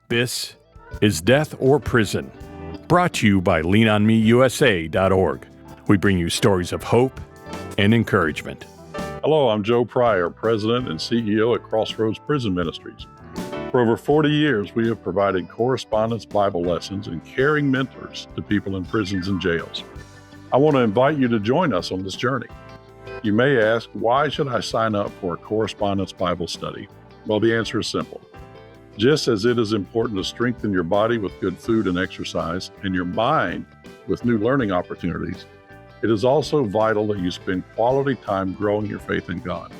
This is Death or Prison, brought to you by leanonmeusa.org. We bring you stories of hope and encouragement. Hello, I'm Joe Pryor, President and CEO at Crossroads Prison Ministries. For over 40 years, we have provided correspondence Bible lessons and caring mentors to people in prisons and jails. I want to invite you to join us on this journey. You may ask, why should I sign up for a correspondence Bible study? Well, the answer is simple. Just as it is important to strengthen your body with good food and exercise, and your mind with new learning opportunities, it is also vital that you spend quality time growing your faith in God.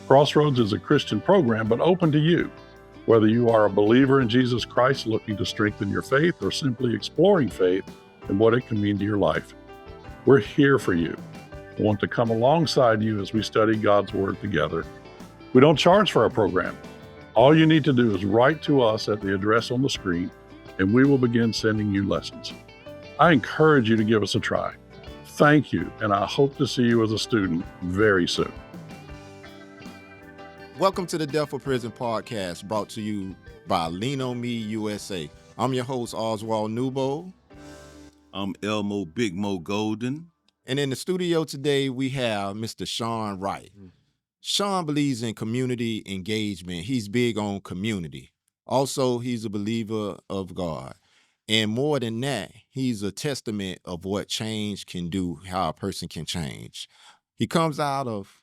Crossroads is a Christian program, but open to you. Whether you are a believer in Jesus Christ looking to strengthen your faith or simply exploring faith and what it can mean to your life, we're here for you. We want to come alongside you as we study God's Word together. We don't charge for our program. All you need to do is write to us at the address on the screen, and we will begin sending you lessons. I encourage you to give us a try. Thank you, and I hope to see you as a student very soon. Welcome to the Death or Prison podcast, brought to you by Lean On Me USA. I'm your host, Oswald Newbold. I'm Elmo Big Mo Golden. And in the studio today, we have Mr. Sean Wright. Sean believes in community engagement. He's big on community. Also, he's a believer of God. And more than that, he's a testament of what change can do, how a person can change. He comes out of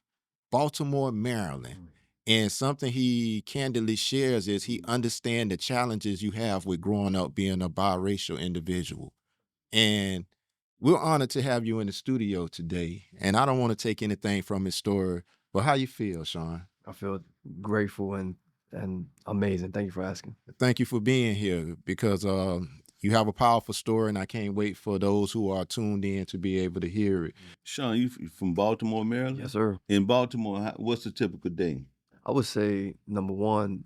Baltimore, Maryland. And something he candidly shares is he understands the challenges you have with growing up being a biracial individual. And we're honored to have you in the studio today. And I don't want to take anything from his story, but how you feel, Sean? I feel grateful and amazing. Thank you for asking. Thank you for being here, because you have a powerful story, and I can't wait for those who are tuned in to be able to hear it. Sean, you from Baltimore, Maryland? Yes, sir. In Baltimore, what's a typical day? I would say, number one,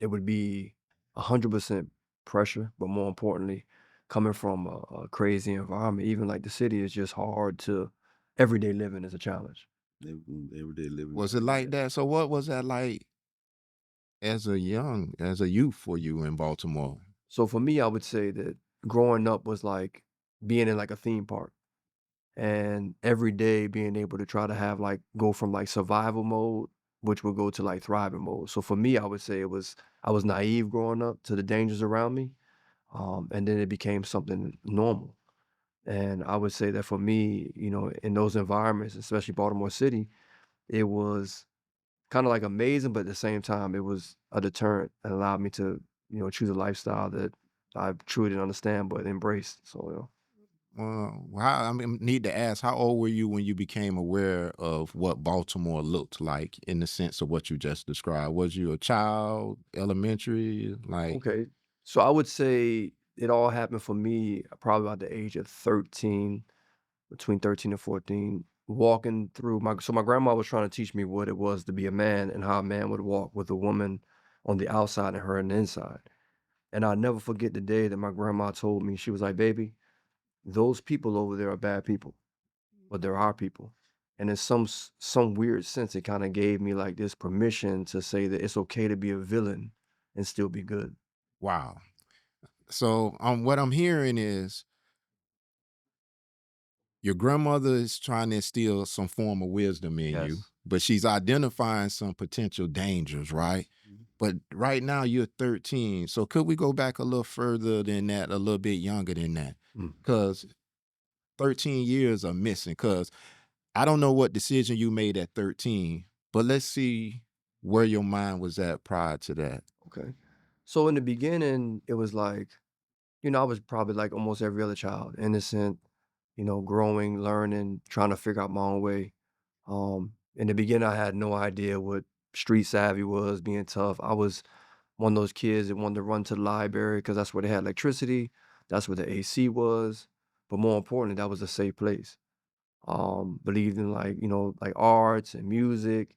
it would be 100% pressure, but more importantly, coming from a crazy environment, even like the city is just hard to, everyday living is a challenge. Everyday living. Was it like that? So what was that like as a youth for you in Baltimore? So for me, I would say that growing up was like being in like a theme park, and every day being able to try to have like go from like survival mode, which would go to like thriving mode. So for me, I would say I was naive growing up to the dangers around me, and then it became something normal. And I would say that for me, in those environments, especially Baltimore City, it was kind of like amazing, but at the same time, it was a deterrent and allowed me to, choose a lifestyle that I truly didn't understand but embraced. So, Well, I need to ask, how old were you when you became aware of what Baltimore looked like in the sense of what you just described? Was you a child, elementary, like? okay. So I would say it all happened for me probably about the age of 13, between 13 and 14, walking through so my grandma was trying to teach me what it was to be a man and how a man would walk with a woman on the outside and her on the inside. And I'll never forget the day that my grandma told me, she was like, baby, those people over there are bad people, but they're our people. And in some weird sense, it kind of gave me like this permission to say that it's okay to be a villain and still be good. Wow. So what I'm hearing is your grandmother is trying to instill some form of wisdom in you, Yes. but she's identifying some potential dangers, right? But right now you're 13. So could we go back a little further than that, a little bit younger than that? Mm. Because 13 years are missing. Because I don't know what decision you made at 13, but let's see where your mind was at prior to that. Okay. So in the beginning, it was like, I was probably like almost every other child, innocent, growing, learning, trying to figure out my own way. In the beginning, I had no idea what street savvy was, being tough. I was one of those kids that wanted to run to the library because that's where they had electricity. That's where the AC was. But more importantly, that was a safe place. Believed in like arts and music,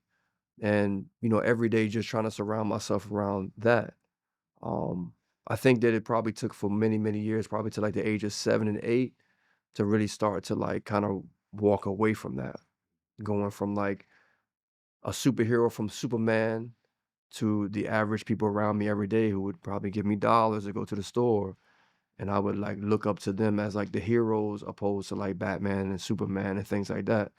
and, every day just trying to surround myself around that. Um, I think that it probably took for many, many years, probably to like the age of 7 and 8, to really start to like kind of walk away from that, going from like a superhero from Superman to the average people around me every day who would probably give me dollars to go to the store. And I would like look up to them as like the heroes opposed to like Batman and Superman and things like that.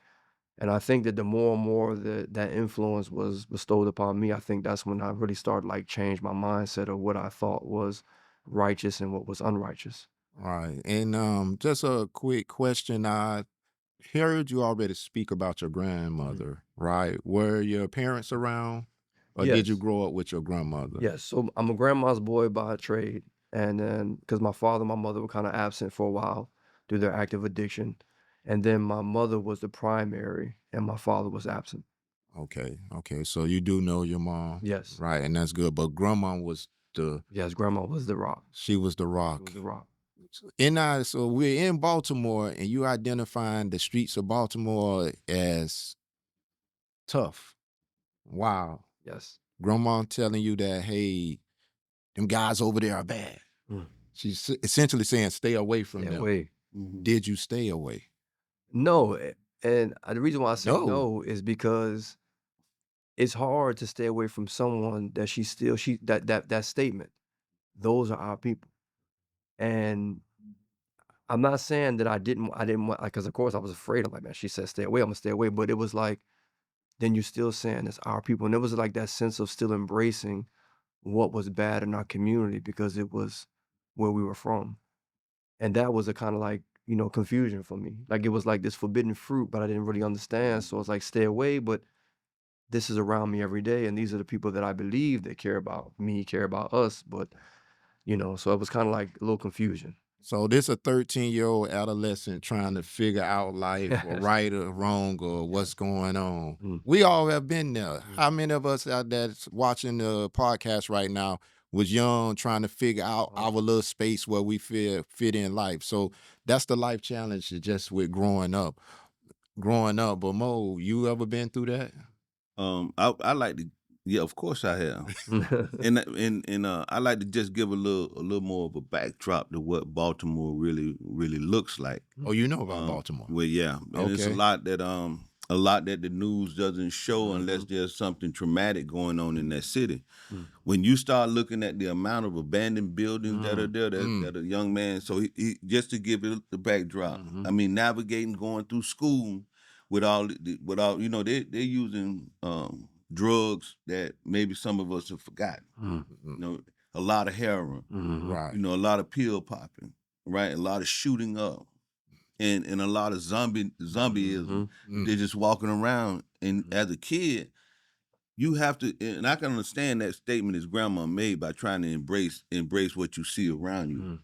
And I think that the more and more that influence was bestowed upon me, I think that's when I really started like change my mindset of what I thought was righteous and what was unrighteous. Right. And just a quick question. I heard you already speak about your grandmother, right? Were your parents around, or did you Yes. grow up with your grandmother? Yes. So I'm a grandma's boy by trade. And then because my father and my mother were kind of absent for a while due to their active addiction. And then my mother was the primary and my father was absent. Okay. Okay. So you do know your mom, Yes. right? And that's good. But grandma was Yes, grandma was the rock. she was the She rock. was the rock. So we're in Baltimore, and you identifying the streets of Baltimore as tough. Wow. Yes. Grandma telling you that, hey, them guys over there are bad. Mm. She's essentially saying, stay away from That them. way. Did you stay away? No, and the reason why I say No. no is because it's hard to stay away from someone that that statement. Those are our people. And I'm not saying that I didn't want, like, because of course I was afraid. I'm like, man, she said stay away, I'm gonna stay away. But it was like, then you're still saying it's our people. And it was like that sense of still embracing what was bad in our community because it was where we were from. And that was a kind of like, confusion for me. Like it was like this forbidden fruit, but I didn't really understand. So it's like stay away, but this is around me every day, and these are the people that I believe that care about me, care about us. But so it was kind of like a little confusion. So this a 13-year-old adolescent trying to figure out life or Yes. right or wrong or what's going on. Mm. We all have been there. How many of us out that's watching the podcast right now was young trying to figure out our little space where we fit in life? So that's the life challenge just with growing up. But Mo, you ever been through that? I like to, yeah, of course I have, and I like to just give a little more of a backdrop to what Baltimore really looks like. Oh, you know about Baltimore. Well, yeah, and it's a Okay. lot that the news doesn't show unless there's something traumatic going on in that city. When you start looking at the amount of abandoned buildings that are there, that a young man, so he just to give it the backdrop. I mean, navigating, going through school with all they're using drugs that maybe some of us have forgotten. A lot of heroin, Right. a lot of pill popping, right? A lot of shooting up. And a lot of zombieism. They're just walking around. And as a kid, you have to, and I can understand that statement his grandma made by trying to embrace what you see around you,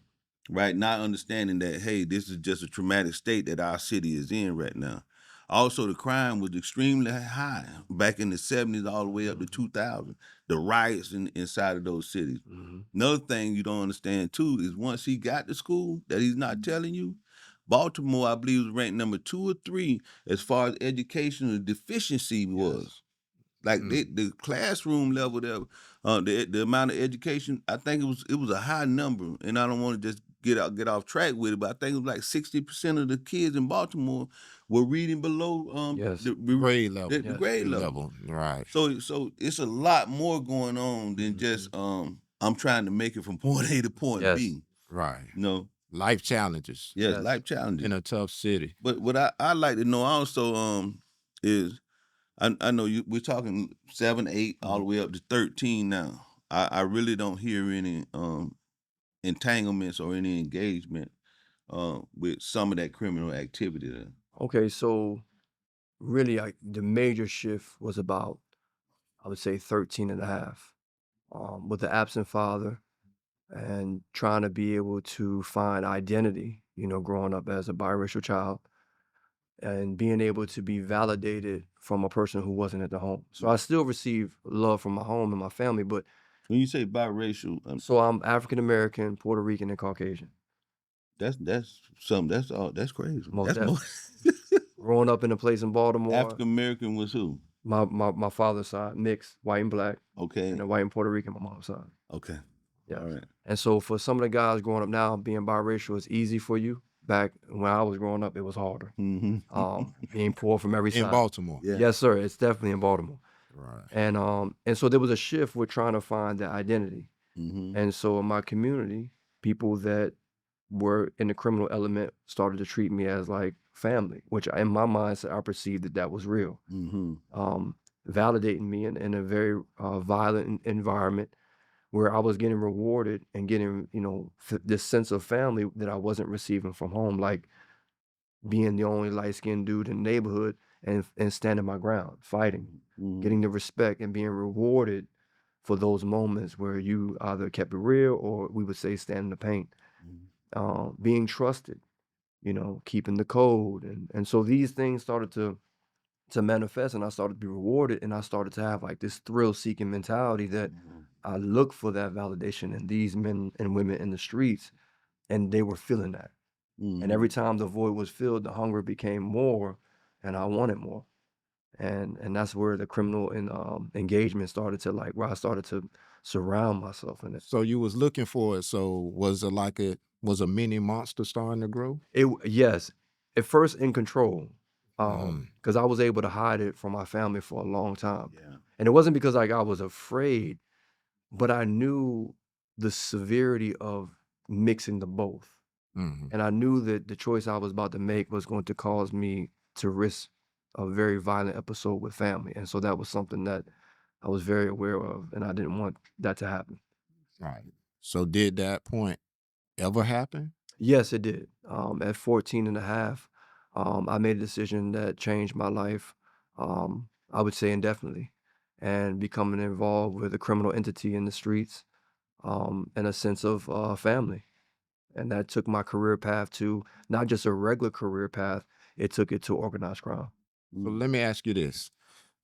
right? Not understanding that, hey, this is just a traumatic state that our city is in right now. Also, the crime was extremely high back in the 70s all the way up to 2000. The riots inside of those cities. Another thing you don't understand, too, is once he got to school that he's not telling you, Baltimore, I believe, was ranked number 2 or 3 as far as educational deficiency was. Like the classroom level there, the amount of education, I think it was a high number, and I don't want to just get off track with it, but I think it was like 60% of the kids in Baltimore were reading below Yes. the Grade level. the grade level. Right. So it's a lot more going on than just I'm trying to make it from point A to point Yes. B. Right. Life challenges. Yes, Yes. life challenges. In a tough city. But what I like to know also is I know we're talking 7, 8, all the way up to 13 now. I really don't hear any entanglements or any engagement with some of that criminal activity there. Okay, so really the major shift was about, I would say 13 and a half, with the absent father and trying to be able to find identity, growing up as a biracial child and being able to be validated from a person who wasn't at the home. So I still receive love from my home and my family, but When you say biracial, so I'm African American, Puerto Rican, and Caucasian. that's something. That's crazy. Most That's more. Growing up in a place in Baltimore, African American was who? my father's side, mixed, white and black, Okay. and then white and Puerto Rican, my mom's side. Okay. Yeah. All right. And so for some of the guys growing up now, being biracial is easy for you. Back when I was growing up, it was harder. Mm-hmm. Being poor from every In side. Baltimore. Yeah. Yes, sir. It's definitely in Baltimore. Right. And so there was a shift with trying to find that identity. Mm-hmm. And so in my community, people that were in the criminal element started to treat me as like family, which in my mindset, I perceived that was real. Mm-hmm. Validating me in a very violent environment where I was getting rewarded and getting, this sense of family that I wasn't receiving from home, like being the only light-skinned dude in the neighborhood and standing my ground, fighting, Mm-hmm. getting the respect and being rewarded for those moments where you either kept it real or we would say stand in the paint. Being trusted, keeping the code. And so these things started to manifest, and I started to be rewarded, and I started to have like this thrill-seeking mentality that I look for that validation in these men and women in the streets, and they were feeling that. And every time the void was filled, the hunger became more, and I wanted more. And that's where the criminal engagement started to where I started to surround myself in it. So you was looking for it. So was a mini monster starting to grow? Yes, at first in control, Mm. because I was able to hide it from my family for a long time. Yeah. And it wasn't because I was afraid, but I knew the severity of mixing the both. Mm-hmm. And I knew that the choice I was about to make was going to cause me to risk a very violent episode with family. And so that was something that I was very aware of, and I didn't want that to happen. Right. So did that point ever happen? Yes, it did. At 14 and a half, I made a decision that changed my life, I would say indefinitely, and becoming involved with a criminal entity in the streets, and a sense of family. And that took my career path to not just a regular career path, it took it to organized crime. So let me ask you this.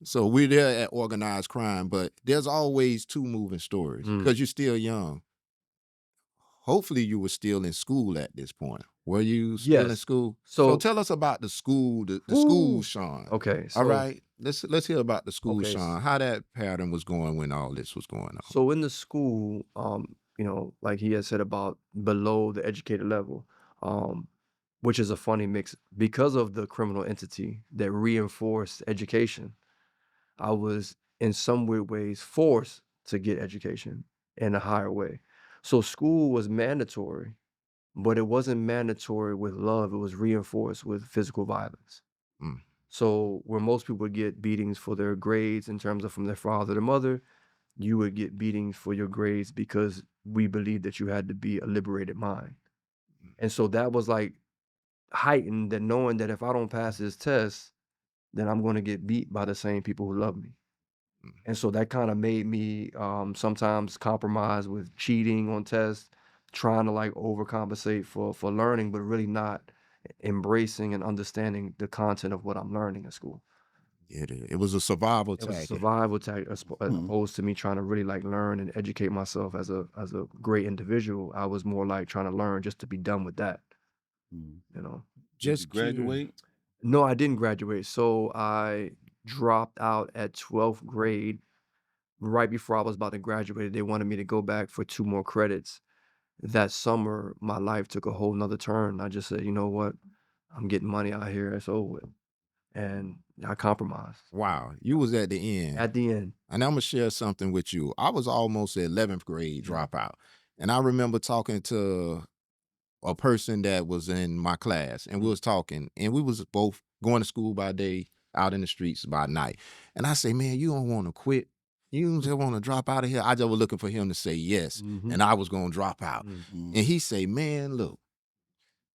So we're there at organized crime, but there's always two moving stories because you're still young. Hopefully you were still in school at this point. Were you still in Yes. school? So So tell us about the school, the school, Woo! Sean. Okay, All so right. Let's hear about the school, Okay, Sean. How that pattern was going when all this was going on. so in the school, like he had said about below the educated level, um, which is a funny mix because of the criminal entity that reinforced education. I was in some weird ways forced to get education in a higher way. So school was mandatory, but it wasn't mandatory with love. It was reinforced with physical violence. Mm. So where most people would get beatings for their grades in terms of from their father or mother, you would get beatings for your grades because we believed that you had to be a liberated mind. And so that was like heightened, that knowing that if I don't pass this test, then I'm going to get beat by the same people who love me. And so that kind of made me sometimes compromise with cheating on tests, trying to like overcompensate for learning, but really not embracing and understanding the content of what I'm learning in school. It was a survival It was a tactic. survival tactic as opposed to me trying to really like learn and educate myself as a great individual. I was more like trying to learn just to be done with that, you know. Did you Just curious. graduate? No, I didn't graduate. So I dropped out at 12th grade. Right before I was about to graduate, they wanted me to go back for 2 more credits. That summer, my life took a whole nother turn. I just said, you know what? I'm getting money out here. It's over with. And I compromised Wow, you was at the end. at the end. And I'm gonna share something with you. I was almost an 11th grade dropout, and I remember talking to a person that was in my class, and we was talking, and we was both going to school by day, out in the streets by night. And I say, man, you don't want to quit. You just want to drop out of here. I just was looking for him to say yes, and I was gonna drop out. And he say, man, look,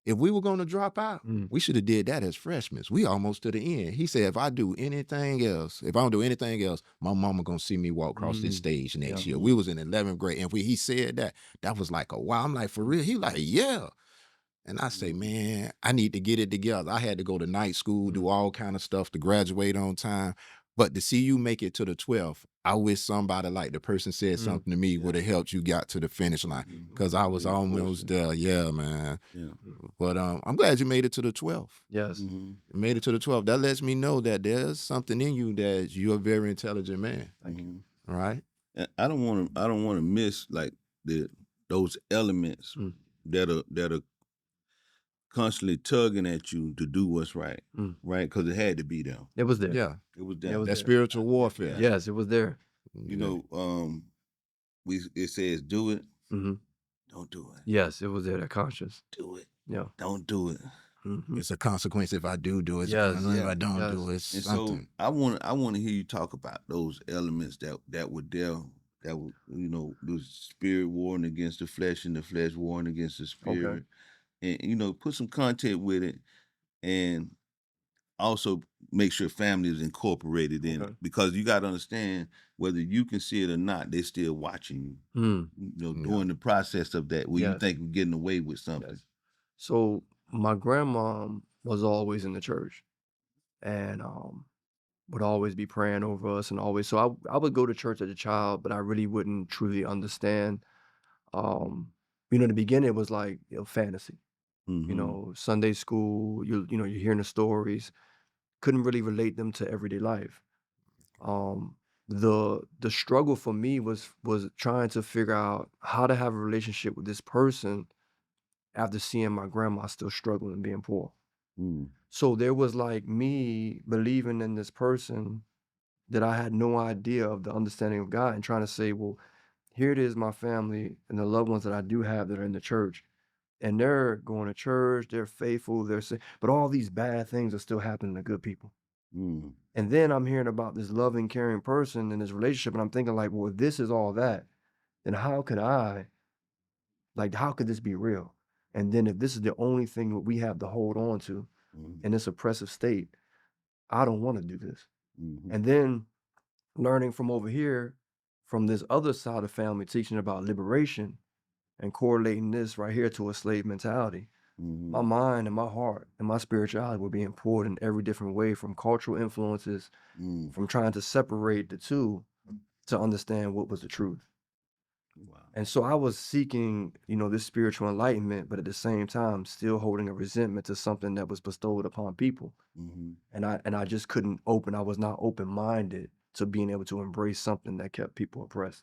if we were gonna drop out, we should have did that as freshmen. We almost to the end. He said, if I don't do anything else, my mama gonna see me walk across this stage next year. We was in 11th grade, and he said that was like a wow. I'm like, for real? He like, yeah. And I say, man, I need to get it together. I had to go to night school, do all kind of stuff to graduate on time. But to see you make it to the 12th, I wish somebody like the person said something to me would have helped you got to the finish line, because I was almost there. Yeah, man. Yeah. But I'm glad you made it to the 12th. Yes. You made it to the 12th. That lets me know that there's something in you that you're a very intelligent man. Thank you. All right? And I don't want to miss like those elements that are constantly tugging at you to do what's right, Mm. right? Because it had to be there. It was there. Yeah, It was It there. was that there. spiritual warfare. Yes, it was there. You know, it says do it, hmm don't do it. Yes, it was there. That conscious. Do it, Yeah. don't do it. hmm It's a consequence if I do it. It's a Yes, consequence if I don't yes. do it. It's And something. so I want to hear you talk about those elements that were there, that were, you know, the spirit warring against the flesh and the flesh warring against the spirit, and you know, put some content with it, and also make sure family is incorporated in it, because you got to understand, whether you can see it or not, they're still watching you. Mm. You know, Yeah. during the process of that, where you Yes. think you're getting away with something. Yes. So my grandma was always in the church, and would always be praying over us, and always. So I would go to church as a child, but I really wouldn't truly understand. Um, in the beginning, it was like fantasy. Mhm. Sunday school. You're hearing the stories. Couldn't really relate them to everyday life. Um, the struggle for me was trying to figure out how to have a relationship with this person after seeing my grandma still struggling and being poor. Mm. So there was like me believing in this person that I had no idea of the understanding of God, and trying to say, well, here it is, my family and the loved ones that I do have that are in the church, and they're going to church, they're faithful, but all these bad things are still happening to good people. Mm. And then I'm hearing about this loving, caring person in this relationship, and I'm thinking like, well, if this is all that, then how could this be real? And then if this is the only thing that we have to hold on to Mm. in this oppressive state, I don't want to do this. Mhm. And then learning from over here, from this other side of the family, teaching about liberation and correlating this right here to a slave mentality. My Mhm. mind and my heart and my spirituality were being poured in every different way, from cultural influences, Mm. from trying to separate the two to understand what was the truth. Wow. And so I was seeking, this spiritual enlightenment, but at the same time still holding a resentment to something that was bestowed upon people. Mhm. And I just couldn't I was not open-minded to being able to embrace something that kept people oppressed.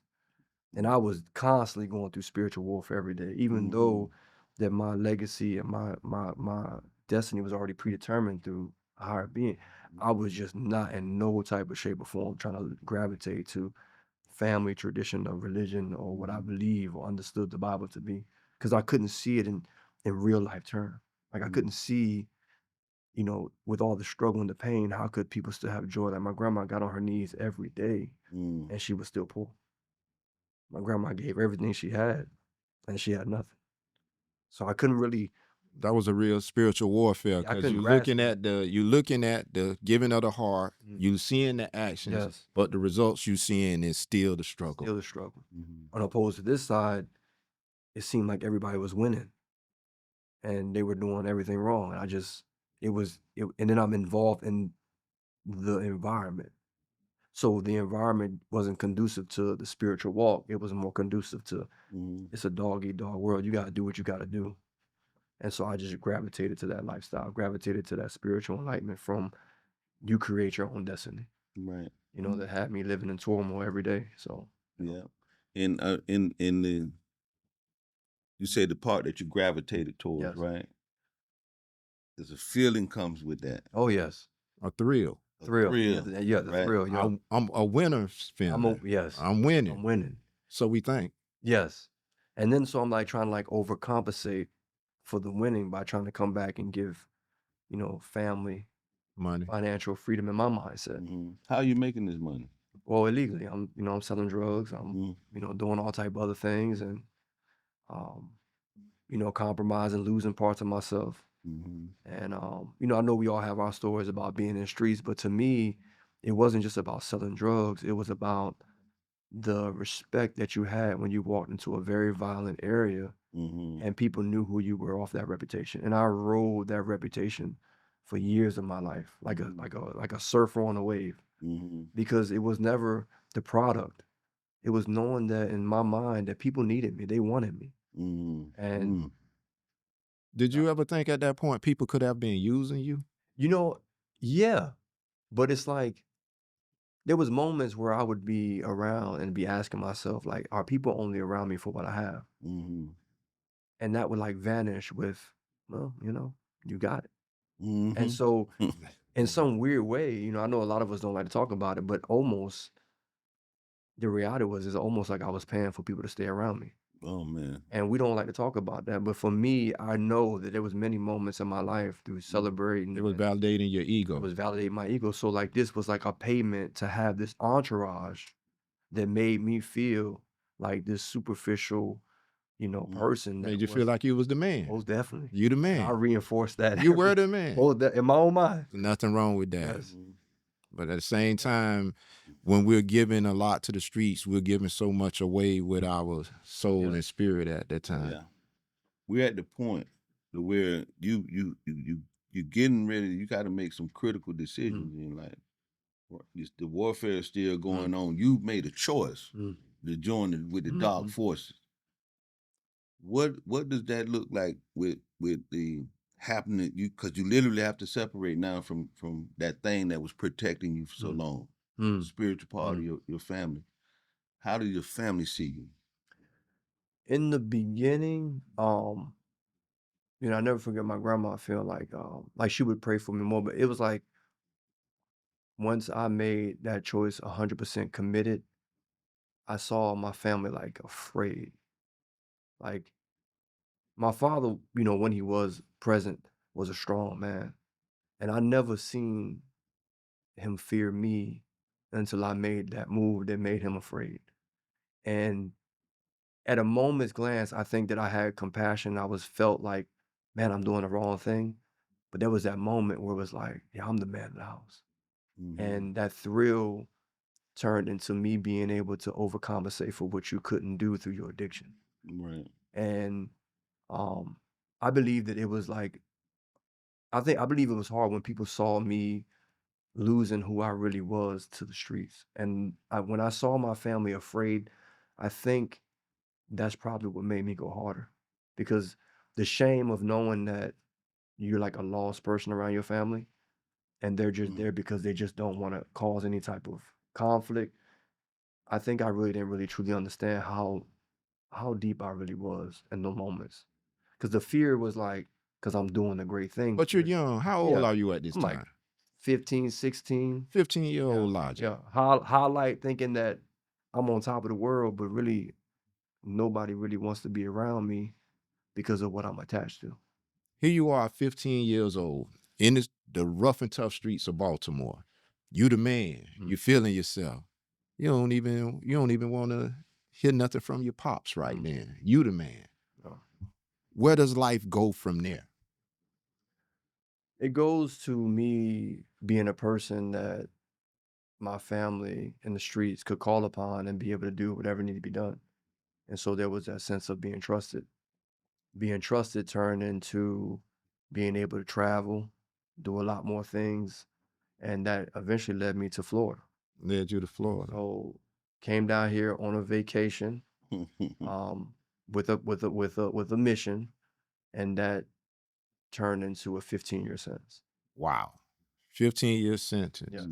And I was constantly going through spiritual warfare every day, even though that my legacy and my destiny was already predetermined through a higher being. I was just not in no type of shape or form trying to gravitate to family tradition or religion or what I believe or understood the Bible to be, because I couldn't see it in real life terms. Like I couldn't see, with all the struggle and the pain, how could people still have joy? Like my grandma got on her knees every day Mm. and she was still poor. My grandma gave everything she had and she had nothing. So I couldn't really, That was a real spiritual warfare, I because couldn't you're grasp looking it. at the giving of the heart, you seeing the actions, Yes, but the results you seeing is still the struggle. still the struggle. Mhm. On opposed to this side, it seemed like everybody was winning and they were doing everything wrong. And and then I'm involved in the environment. So the environment wasn't conducive to the spiritual walk. It was more conducive to, Mhm. it's a dog eat dog world. You got to do what you got to do. And so I just gravitated to that lifestyle, gravitated to that spiritual enlightenment from you create your own destiny, Right. that had me living in turmoil every day. So, Yeah. And in the you said the part that you gravitated towards, yes. right? There's a feeling comes with that. Oh, yes. A thrill. A Thrill. thrill. The right? thrill. Yeah. I'm a winner's feeling. Yes. I'm winning. I'm winning. So we think. Yes. And then so I'm like trying to like overcompensate for the winning by trying to come back and give, family Money. financial freedom in my mindset. Mhm. How are you making this money? Well, illegally, I'm selling drugs. I'm, Mhm. doing all type of other things, and, compromising, losing parts of myself. Mhm. And, I know we all have our stories about being in the streets, but to me, it wasn't just about selling drugs. It was about the respect that you had when you walked into a very violent area Mhm. and people knew who you were off that reputation. And I rode that reputation for years of my life, like a surfer on a wave, Mhm. because it was never the product. It was knowing that in my mind that people needed me, they wanted me. Mhm. And Mm. Did you ever think at that point people could have been using you? yeah, but it's like there was moments where I would be around and be asking myself, like, are people only around me for what I have? Mhm. And that would like vanish with, well, you got it. And Mm-hmm. so in some weird way, you know, I know a lot of us don't like to talk about it, but almost the reality was it's almost like I was paying for people to stay around me. Oh man. And we don't like to talk about that. But for me, I know that there was many moments in my life through celebrating It was and validating your it ego. was validating my ego. So like this was like a payment to have this entourage that made me feel like this superficial, you know, person that Made you feel was like you was the man. most definitely. You the And I man. reinforced that You were the man. in my own mind. Nothing wrong with that. Yes. But at the same time, when we're giving a lot to the streets, we're giving so much away with our soul and Yes. spirit at that time. Yeah. We're at the point to where you you're getting ready. You got to make some critical decisions in life. The warfare is still going on. You made a choice to join with the dark forces. What does that look like with the happening? You because you literally have to separate now from that thing that was protecting you for so long, the spiritual part of your family. How do your family see you? In the beginning, you know, I never forget my grandma. I feel like she would pray for me more, but it was like once I made that choice 100% committed, I saw my family like afraid. Like my father, you know, when he was present, was a strong man. And I never seen him fear me until I made that move that made him afraid. And at a moment's glance, I think that I had compassion. I was felt like, man, I'm doing the wrong thing. But there was that moment where it was like, yeah, I'm the man of the house. And that thrill turned into me being able to overcompensate for what you couldn't do through your addiction. Right. And um, I believe that it was like, I believe it was hard when people saw me losing who I really was to the streets. And when I saw my family afraid, I think that's probably what made me go harder because the shame of knowing that you're like a lost person around your family and they're just there because they just don't want to cause any type of conflict. I think I really didn't really truly understand how deep I really was in those moments. Because the fear was like, because I'm doing a great thing. But you're young. How old Yeah, are you at this I'm like time? 15, 16. 15-year-old logic. Yeah. Highlight thinking that I'm on top of the world, but really nobody really wants to be around me because of what I'm attached to. Here you are, 15 years old, in the rough and tough streets of Baltimore. You the man. You feeling yourself. You don't even want to hear nothing from your pops right then. You the man. Oh. Where does life go from there? It goes to me being a person that my family in the streets could call upon and be able to do whatever needed to be done. And so there was that sense of being trusted. Being trusted turned into being able to travel, do a lot more things, and that eventually led me to Florida. Led you to Florida. So came down here on a vacation, with a mission, and that turned into a 15-year sentence. Wow. 15-year sentence. Yes.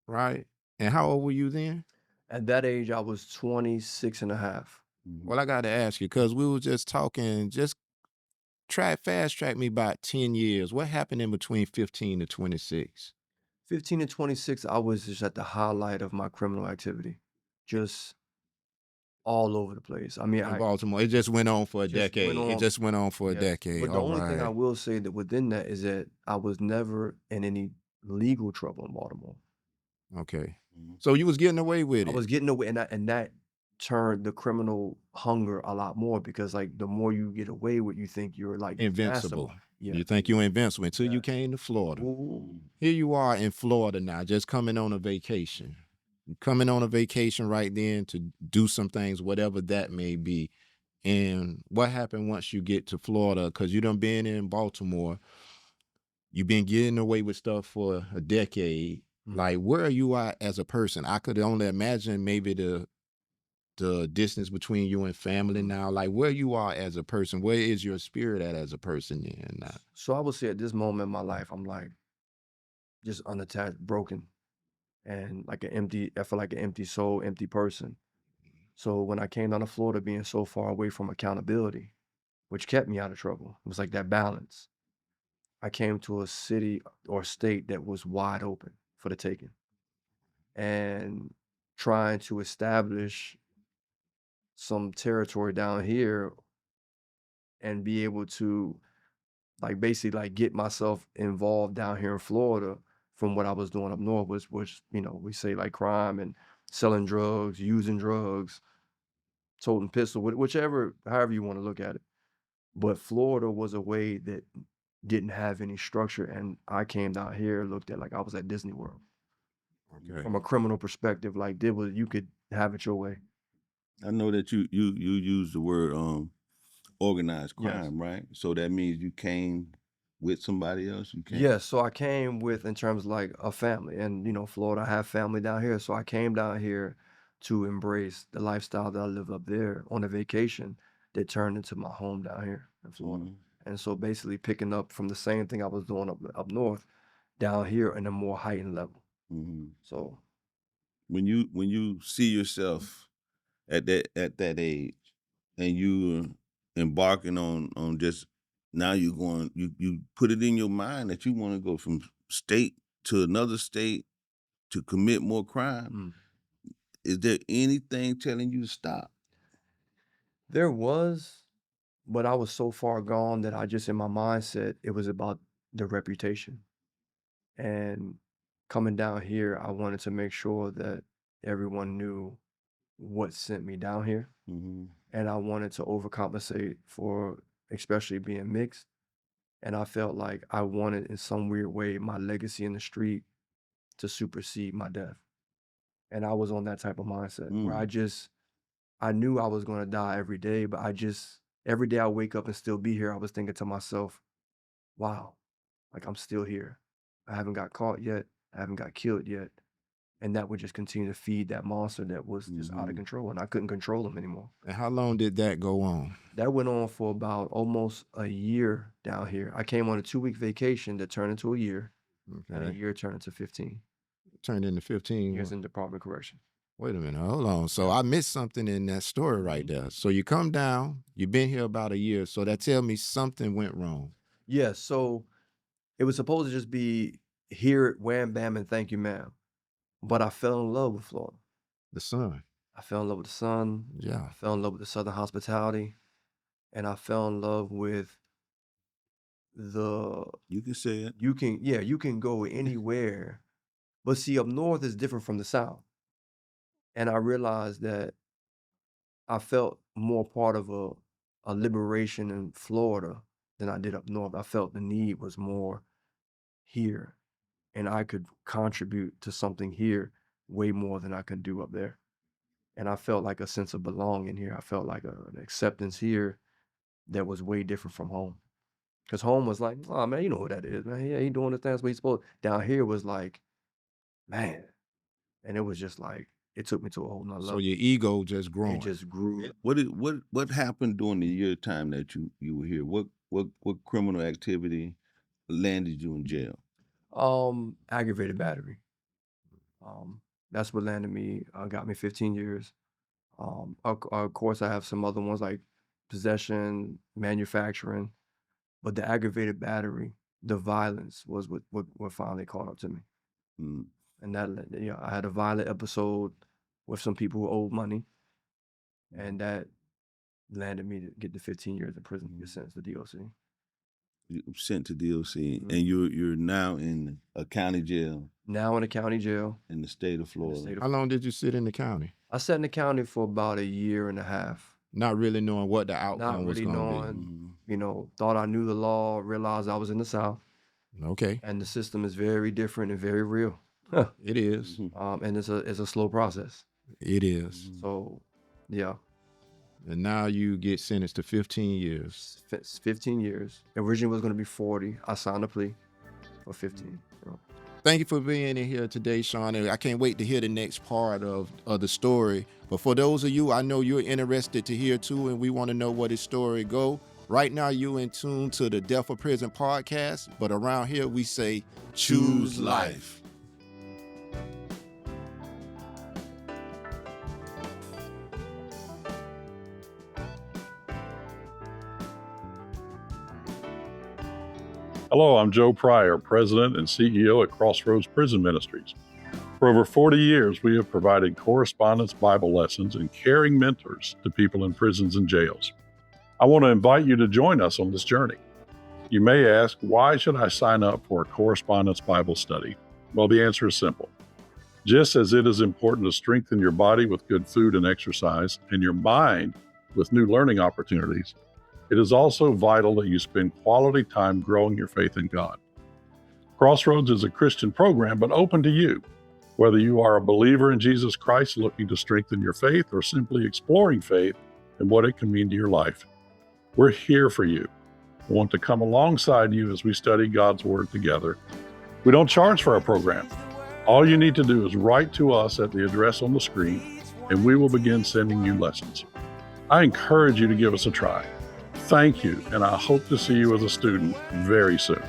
Right? And how old were you then? At that age, I was 26 and a half. Well, I got to ask you, because we were just talking, just fast track me about 10 years. What happened in between 15 to 26? 15 to 26, I was just at the highlight of my criminal activity. Just all over the place. I mean, In Baltimore. It just went on for a just decade. went It on. just went on for a Yes. decade. But the All only thing I right. will say that within that is that I was never in any legal trouble in Baltimore. Okay. So you was getting away with I it. was getting away, and that turned the criminal hunger a lot more because like the more you get away with, you think you're like Invincible. mastermind. Yeah. You think you're invincible until you Yes. came to Florida. Ooh. Here you are in Florida now, just coming on a vacation. Coming on a vacation right then to do some things, whatever that may be. And what happened once you get to Florida? Because you done been in Baltimore. You've been getting away with stuff for a decade. Like, where are you at as a person? I could only imagine maybe the distance between you and family now. Like, where you are as a person. Where is your spirit at as a person then now? So I would say at this moment in my life, I'm like just unattached, broken, and like I feel like an empty soul, empty person. So when I came down to Florida, being so far away from accountability, which kept me out of trouble, it was like that balance. I came to a city or state that was wide open for the taking, and trying to establish some territory down here and be able to like basically like get myself involved down here in Florida from what I was doing up north was we say like crime and selling drugs, using drugs, toting pistol, whichever, however you want to look at it. But Florida was a way that didn't have any structure, and I came down here, looked at like I was at Disney World. Okay. From a criminal perspective, like you could have it your way. I know that you use the word organized Yes. crime, right? So that means you came with somebody else. You came. Yes, so I came with in terms of like a family, and Florida, I have family down here, so I came down here to embrace the lifestyle that I live up there on a vacation that turned into my home down here in Florida. And so basically picking up from the same thing I was doing up north, down here in a more heightened level. Mhm. So When you see yourself at that age, and you embarking on just now you put it in your mind that you want to go from state to another state to commit more crime. Is there anything telling you to stop? there was, but I was so far gone that I just in my mindset, it was about the reputation. And coming down here, I wanted to make sure that everyone knew what sent me down here. Mhm. And I wanted to overcompensate for especially being mixed. And I felt like I wanted in some weird way my legacy in the street to supersede my death. And I was on that type of mindset where I knew I was going to die every day, but every day I wake up and still be here, I was thinking to myself, wow, like I'm still here. I haven't got caught yet. I haven't got killed yet. And that would just continue to feed that monster that was just out of control, and I couldn't control him anymore. And how long did that go on? That went on for about almost a year down here. I came on a 2-week vacation that turned into a year, and a Okay. year turned into 15 Turned into 15. years in Department of Correction. Wait a minute, hold on. So I missed something in that story right there. So you come down, you've been here about a year, so that tell me something went wrong. Yeah, so it was supposed to just be here, wham, bam, and thank you, ma'am. But I fell in love with Florida. The sun. I fell in love with the sun. Yeah. I fell in love with the Southern hospitality. And I fell in love with You can say it. you can go anywhere. But see, up north is different from the South. And I realized that I felt more part of a liberation in Florida than I did up north. I felt the need was more here, and I could contribute to something here way more than I could do up there. And I felt like a sense of belonging here. I felt like an acceptance here that was way different from home. Because home was like, oh man, you know what that is, man. Yeah, he doing the things what he's supposed. Down here was like, man. And it was just like, it took me to a whole nother So level. your ego just It growing. just grew. What happened during the year time that you were here? What criminal activity landed you in jail? Aggravated battery. That's what landed me, got me 15 years. Of course, I have some other ones like possession, manufacturing, but the aggravated battery, the violence was what finally caught up to me. Mm. And that, I had a violent episode with some people who owed money, and that landed me to get the 15 years in prison, get sentenced to DOC. You were sent to DOC, Mhm. and you're now in a county jail Now in the county jail. in the state of in the Florida. state of How long did you sit in the county? I sat in the county for about a year and a half. Not really knowing what the Not outcome was really going to knowing, Mhm. thought I knew the law, realized I was in the South, be. Okay. and the system is very different and very real. It is. Mhm. And it's a slow process. It is. So, yeah, And now you get sentenced to 15 years. 15 years. Originally was going to be 40. I signed a plea for 15. Thank you for being in here today, Sean. And I can't wait to hear the next part of the story. But for those of you, I know you're interested to hear too, and we want to know where this story go. Right now, you're in tune to the Death or Prison podcast, but around here we say, choose life. Hello, I'm Joe Pryor, President and CEO at Crossroads Prison Ministries. For over 40 years, we have provided correspondence Bible lessons and caring mentors to people in prisons and jails. I want to invite you to join us on this journey. You may ask, why should I sign up for a correspondence Bible study? Well, the answer is simple. Just as it is important to strengthen your body with good food and exercise, and your mind with new learning opportunities, it is also vital that you spend quality time growing your faith in God. Crossroads is a Christian program, but open to you. Whether you are a believer in Jesus Christ looking to strengthen your faith or simply exploring faith and what it can mean to your life, we're here for you. We want to come alongside you as we study God's Word together. We don't charge for our program. All you need to do is write to us at the address on the screen, and we will begin sending you lessons. I encourage you to give us a try. Thank you, and I hope to see you as a student very soon.